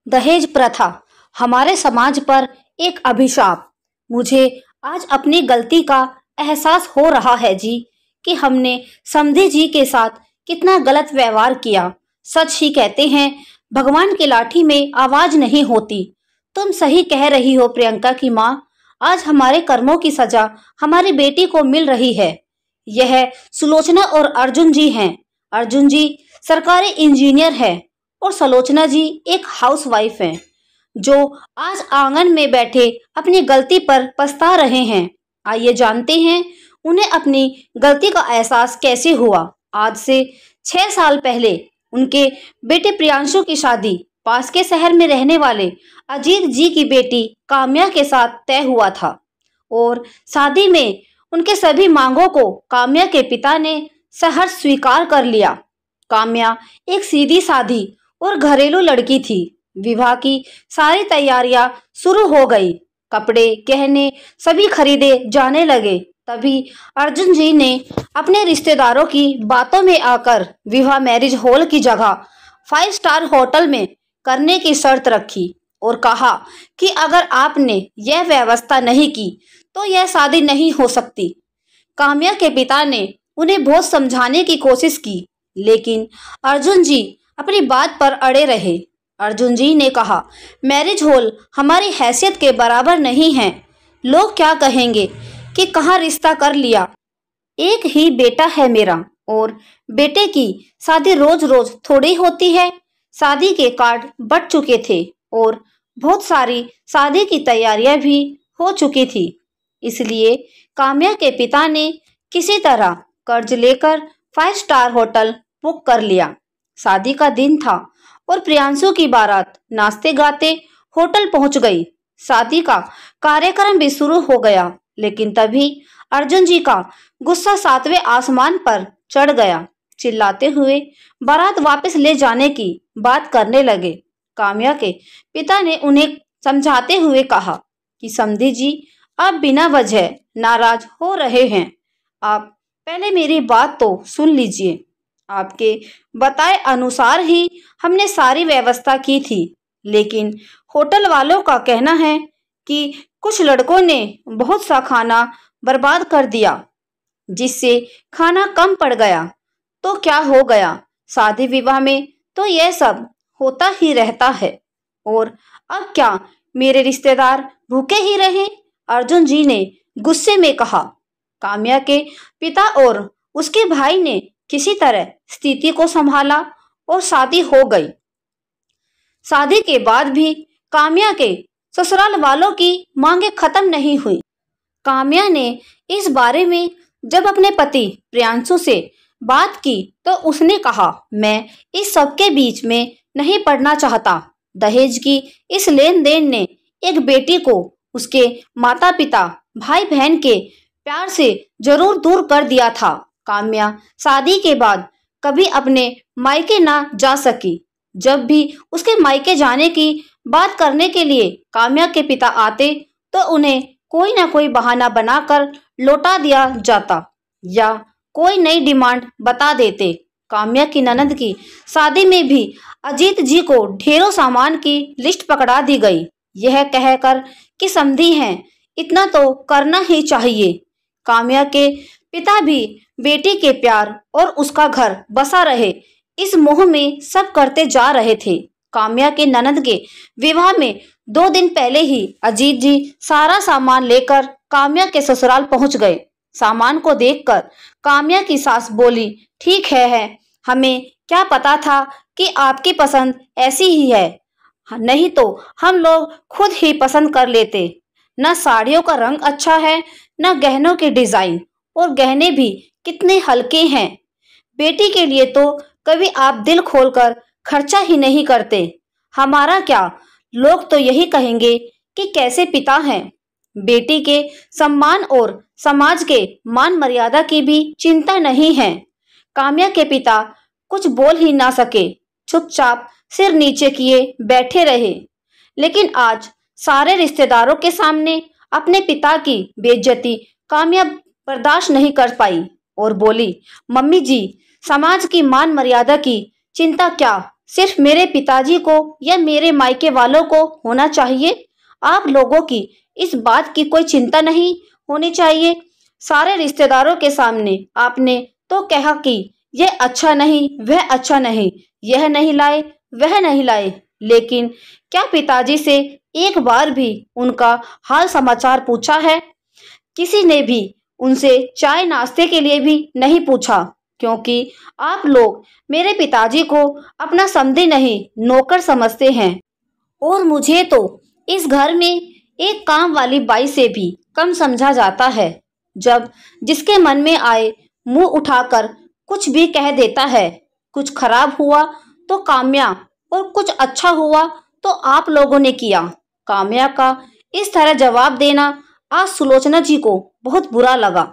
दहेज प्रथा हमारे समाज पर एक अभिशाप। मुझे आज अपनी गलती का एहसास हो रहा है जी कि हमने समधी जी के साथ कितना गलत व्यवहार किया। सच ही कहते हैं, भगवान की लाठी में आवाज नहीं होती। तुम सही कह रही हो प्रियंका की माँ। आज हमारे कर्मों की सजा हमारी बेटी को मिल रही है। यह सुलोचना और अर्जुन जी हैं। अर्जुन जी सरकारी इंजीनियर है और सुलोचना जी एक हाउसवाइफ हैं, जो आज आंगन में बैठे अपनी गलती पर पछता रहे हैं। आइए जानते हैं उन्हें अपनी गलती का एहसास कैसे हुआ। आज से 6 साल पहले उनके बेटे प्रियांशु की शादी पास के शहर में रहने वाले अजीत जी की बेटी काम्या के साथ तय हुआ था और शादी में उनके सभी मांगों को काम्या के पिता ने सहर्ष स्वीकार कर लिया। काम्या एक सीधी साधी और घरेलू लड़की थी। विवाह की सारी तैयारियां शुरू हो गई। कपड़े गहने सभी खरीदे जाने लगे। तभी अर्जुन जी ने अपने रिश्तेदारों की बातों में आकर विवाह मैरिज हॉल की जगह 5 स्टार होटल में करने की शर्त रखी और कहा कि अगर आपने यह व्यवस्था नहीं की तो यह शादी नहीं हो सकती। काम्या के पिता ने उन्हें बहुत समझाने की कोशिश की, लेकिन अर्जुन जी अपनी बात पर अड़े रहे। अर्जुन जी ने कहा, मैरिज हॉल हमारी हैसियत के बराबर नहीं है। लोग क्या कहेंगे कि कहाँ रिश्ता कर लिया। एक ही बेटा है मेरा और बेटे की शादी रोज रोज थोड़ी होती है। शादी के कार्ड बट चुके थे और बहुत सारी शादी की तैयारियां भी हो चुकी थी। इसलिए काम्या के पिता ने किसी तरह कर्ज लेकर 5 स्टार होटल बुक कर लिया। शादी का दिन था और प्रियांशु की बारात नाचते गाते होटल पहुंच गई। शादी का कार्यक्रम भी शुरू हो गया, लेकिन तभी अर्जुन जी का गुस्सा 7वें आसमान पर चढ़ गया। चिल्लाते हुए बारात वापस ले जाने की बात करने लगे। काम्या के पिता ने उन्हें समझाते हुए कहा कि समधी जी, आप बिना वजह नाराज हो रहे हैं। आप पहले मेरी बात तो सुन लीजिए। आपके बताए अनुसार ही हमने सारी व्यवस्था की थी, लेकिन होटल वालों का कहना है कि कुछ लड़कों ने बहुत सा खाना बर्बाद कर दिया, जिससे खाना कम पड़ गया। तो क्या हो गया, शादी विवाह में तो यह सब होता ही रहता है। और अब क्या मेरे रिश्तेदार भूखे ही रहे? अर्जुन जी ने गुस्से में कहा। काम्या के पिता और उसके भाई ने किसी तरह स्थिति को संभाला और शादी हो गई। शादी के बाद भी काम्या के ससुराल वालों की मांगे खत्म नहीं हुई। काम्या ने इस बारे में जब अपने पति प्रियांशु से बात की तो उसने कहा, मैं इस सब के बीच में नहीं पड़ना चाहता। दहेज की इस लेन देन ने एक बेटी को उसके माता पिता भाई बहन के प्यार से जरूर दूर कर दिया था। काम्या शादी के बाद कभी अपने मायके ना जा सकी। जब भी उसके मायके जाने की बात करने के लिए काम्या के पिता आते तो उन्हें कोई ना कोई बहाना बनाकर लौटा दिया जाता या कोई नई डिमांड बता देते। काम्या की ननद की शादी में भी अजीत जी को ढेरों सामान की लिस्ट पकड़ा दी गई, यह कहकर कि समधी हैं, इतना तो करना ही चाहिए। काम्या के पिता भी बेटी के प्यार और उसका घर बसा रहे इस मोह में सब करते जा रहे थे। काम्या के ननद के विवाह में 2 दिन पहले ही अजीत जी सारा सामान लेकर काम्या के ससुराल पहुंच गए। सामान को देखकर काम्या की सास बोली, ठीक है, हमें क्या पता था कि आपकी पसंद ऐसी ही है, नहीं तो हम लोग खुद ही पसंद कर लेते। न साड़ियों का रंग अच्छा है, न गहनों के डिजाइन, और गहने भी कितने हल्के हैं। बेटी के लिए तो कभी आप दिल खोलकर खर्चा ही नहीं करते। हमारा क्या, लोग तो यही कहेंगे कि कैसे पिता हैं। बेटी के सम्मान और समाज के मान मर्यादा की भी चिंता नहीं है। काम्या के पिता कुछ बोल ही ना सके, चुपचाप सिर नीचे किए बैठे रहे। लेकिन आज सारे रिश्तेदारों के सामने अपने पिता की बेइज्जती काम्या बर्दाश्त नहीं कर पाई और बोली, मम्मी जी, समाज की मान मर्यादा की चिंता क्या, सिर्फ मेरे पिताजी को या मेरे मायके वालों को होना चाहिए? आप लोगों की इस बात की कोई चिंता नहीं होनी चाहिए? सारे रिश्तेदारों के सामने आपने तो कहा कि यह अच्छा नहीं, वह अच्छा नहीं, यह नहीं लाए, वह नहीं लाए, लेकिन क्या पिताजी से एक बार भी उनका हाल समाचार पूछा है? किसी ने भी उनसे चाय नाश्ते के लिए भी नहीं पूछा, क्योंकि आप लोग मेरे पिताजी को अपना समधी नहीं, नौकर समझते हैं। और मुझे तो इस घर में एक काम वाली बाई से भी कम समझा जाता है। जब जिसके मन में आए मुंह उठाकर कुछ भी कह देता है। कुछ खराब हुआ तो काम्या और कुछ अच्छा हुआ तो आप लोगों ने किया। काम्या का इस तरह जवाब देना आज सुलोचना जी को बहुत बुरा लगा,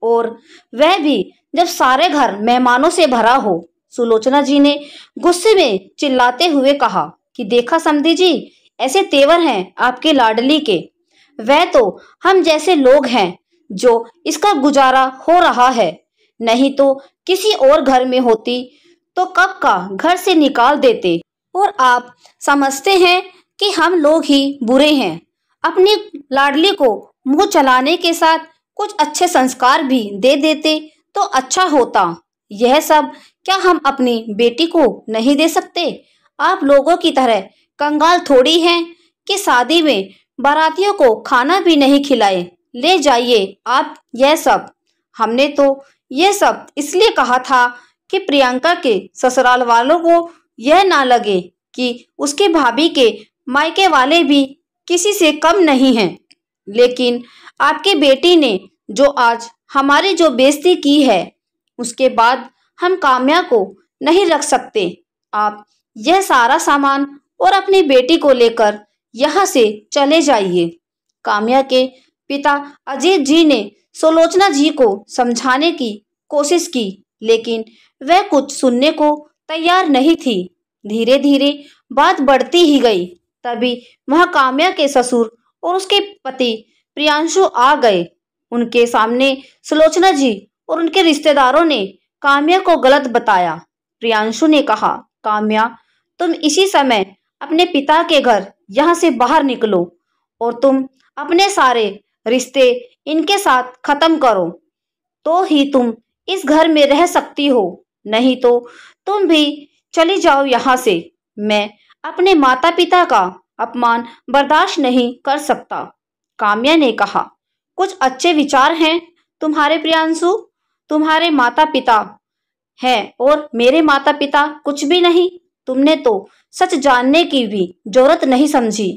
और वह भी जब सारे घर मेहमानों से भरा हो। सुलोचना जी ने गुस्से में चिल्लाते हुए कहा कि देखा समधी जी, ऐसे तेवर हैं आपके लाडली के। वह तो हम जैसे लोग हैं जो इसका गुजारा हो रहा है, नहीं तो किसी और घर में होती तो कब का घर से निकाल देते। और आप समझते हैं कि हम लोग ही बुरे हैं। अपनी लाडली को मुंह चलाने के साथ कुछ अच्छे संस्कार भी दे देते तो अच्छा होता। यह सब क्या हम अपनी बेटी को नहीं दे सकते? आप लोगों की तरह कंगाल थोड़ी हैं कि शादी में बारातियों को खाना भी नहीं खिलाए। ले जाइए आप यह सब। हमने तो यह सब इसलिए कहा था कि प्रियंका के ससुराल वालों को यह ना लगे कि उसकी भाभी के मायके वाले भी किसी से कम नहीं हैं। लेकिन आपकी बेटी ने जो आज हमारी जो बेइज्जती की है, उसके बाद हम काम्या को नहीं रख सकते। आप यह सारा सामान और अपनी बेटी को लेकर यहाँ से चले जाइए। काम्या के पिता अजीत जी ने सुलोचना जी को समझाने की कोशिश की, लेकिन वह कुछ सुनने को तैयार नहीं थी। धीरे धीरे बात बढ़ती ही गई। तभी वह काम्या के ससुर और उसके पति प्रियांशु आ गए। उनके सामने सुलोचना जी और उनके रिश्तेदारों ने काम्या को गलत बताया। प्रियांशु ने कहा, काम्या, तुम इसी समय अपने पिता के घर यहाँ से बाहर निकलो और तुम अपने सारे रिश्ते इनके साथ खत्म करो, तो ही तुम इस घर में रह सकती हो, नहीं तो तुम भी चली जाओ यहाँ से। मैं अपने माता पिता का अपमान बर्दाश्त नहीं कर सकता। काम्या ने कहा, कुछ अच्छे विचार हैं तुम्हारे प्रियांशु। तुम्हारे माता पिता हैं और मेरे माता पिता कुछ भी नहीं। तुमने तो सच जानने की भी जरूरत नहीं समझी।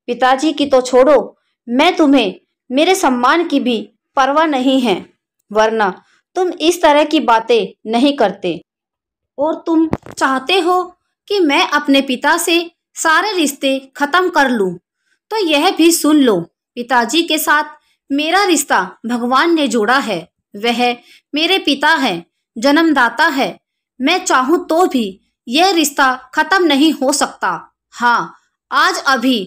पिताजी की तो छोड़ो, मैं तुम्हें मेरे सम्मान की भी परवाह नहीं है, वरना तुम इस तरह की बातें नहीं करते। और तुम चाहते हो कि मैं अपने पिता से सारे रिश्ते खत्म कर लूं, तो यह भी सुन लो, पिताजी के साथ मेरा रिश्ता भगवान ने जोड़ा है। वह मेरे पिता हैं, जन्मदाता है। मैं चाहूं तो भी यह रिश्ता खत्म नहीं हो सकता। हाँ, आज अभी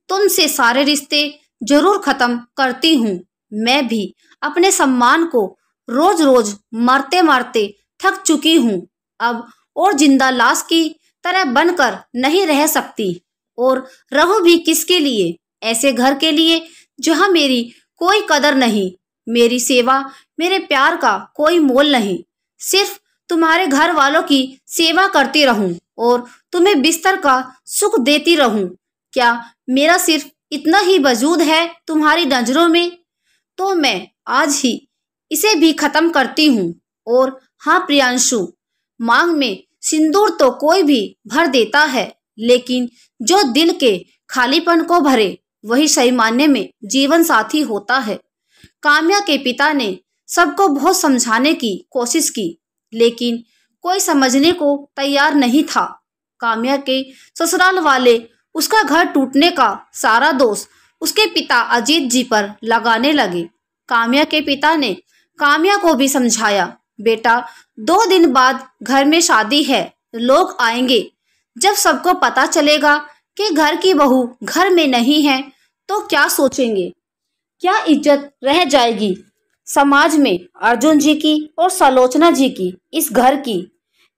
तुमसे सारे रिश्ते जरूर खत्म करती हूँ। मैं भी अपने सम्मान को रोज रोज मारते मारते थक चुकी हूँ। अब और जिंदा लाश की तरह बनकर नहीं रह सकती। और रहूं भी किसके लिए? ऐसे घर के लिए जहाँ मेरी कोई कदर नहीं, मेरी सेवा, मेरे प्यार का कोई मोल नहीं। सिर्फ तुम्हारे घर वालों की सेवा करती रहूं और तुम्हें बिस्तर का सुख देती रहूं। क्या मेरा सिर्फ इतना ही वजूद है तुम्हारी नजरों में? तो मैं आज ही इसे भी खत्म करती हूँ। और हाँ प्रियांशु, मांग में सिंदूर तो कोई भी भर देता है, लेकिन जो दिल के खालीपन को भरे वही सही मायने में जीवन साथी होता है। काम्या के पिता ने सबको बहुत समझाने की कोशिश की, लेकिन कोई समझने को तैयार नहीं था। काम्या के ससुराल वाले उसका घर टूटने का सारा दोष उसके पिता अजीत जी पर लगाने लगे। काम्या के पिता ने काम्या को भी समझाया, बेटा 2 दिन बाद घर में शादी है, लोग आएंगे। जब सबको पता चलेगा कि घर की बहू घर में नहीं है तो क्या सोचेंगे? क्या इज्जत रह जाएगी समाज में अर्जुन जी की और सुलोचना जी की, इस घर की?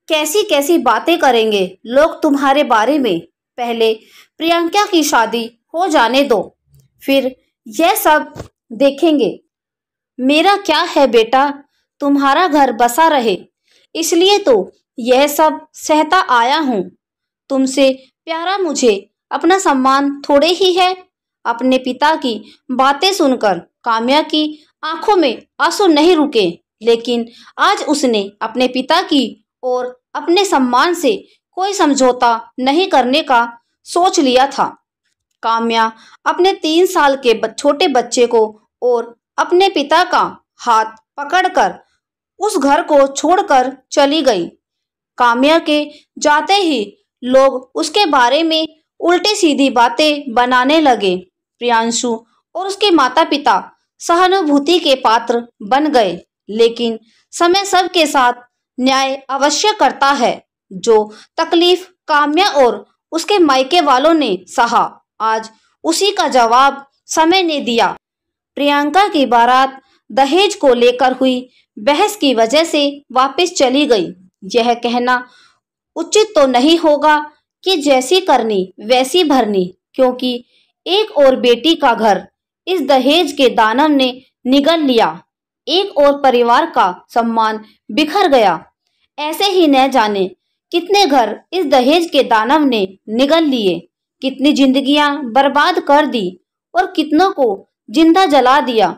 कैसी कैसी बातें करेंगे लोग तुम्हारे बारे में। पहले प्रियंका की शादी हो जाने दो, फिर यह सब देखेंगे। मेरा क्या है बेटा, तुम्हारा घर बसा रहे, इसलिए तो यह सब सहता आया हूँ। तुमसे प्यारा मुझे अपना सम्मान थोड़े ही है। अपने पिता की बातें सुनकर काम्या की आंखों में आंसू नहीं रुके, लेकिन आज उसने अपने पिता की और अपने सम्मान से कोई समझौता नहीं करने का सोच लिया था। काम्या अपने 3 साल के छोटे बच्चे को और अपने पिता का हाथ पकड़कर उस घर को छोड़कर चली गई। काम्या के जाते ही लोग उसके बारे में उल्टी सीधी बातें बनाने लगे। प्रियांशु और उसके माता पिता सहानुभूति के पात्र बन गए, लेकिन समय सबके साथ न्याय अवश्य करता है। जो तकलीफ काम्या और उसके मायके वालों ने सहा, आज उसी का जवाब समय ने दिया। प्रियंका की बारात दहेज को लेकर हुई बहस की वजह से वापस चली गई। यह कहना उचित तो नहीं होगा कि जैसी करनी वैसी भरनी, क्योंकि एक और बेटी का घर इस दहेज के दानव ने निगल लिया। एक और परिवार का सम्मान बिखर गया। ऐसे ही न जाने कितने घर इस दहेज के दानव ने निगल लिए, कितनी जिंदगियां बर्बाद कर दी और कितनों को जिंदा जला दिया।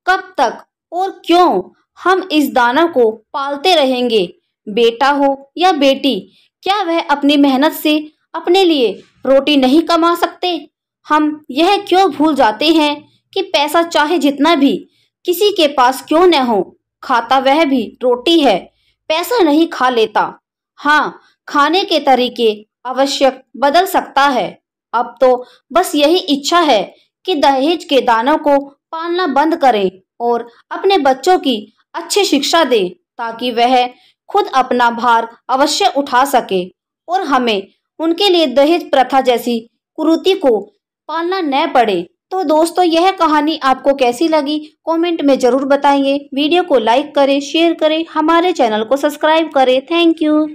कब तक और क्यों हम इस दानव को पालते रहेंगे? बेटा हो या बेटी, क्या वह अपनी मेहनत से अपने लिए रोटी नहीं कमा सकते? हम यह क्यों भूल जाते हैं कि पैसा चाहे जितना भी किसी के पास क्यों न हो, खाता वह भी रोटी है, पैसा नहीं खा लेता। हाँ, खाने के तरीके आवश्यक बदल सकता है। अब तो बस यही इच्छा है कि दहेज के दानों को पालना बंद करें और अपने बच्चों की अच्छी शिक्षा दें, ताकि वह खुद अपना भार अवश्य उठा सके और हमें उनके लिए दहेज प्रथा जैसी कुरीति को पालना न पड़े। तो दोस्तों, यह कहानी आपको कैसी लगी कमेंट में जरूर बताइए। वीडियो को लाइक करें, शेयर करें, हमारे चैनल को सब्सक्राइब करें। Thank you.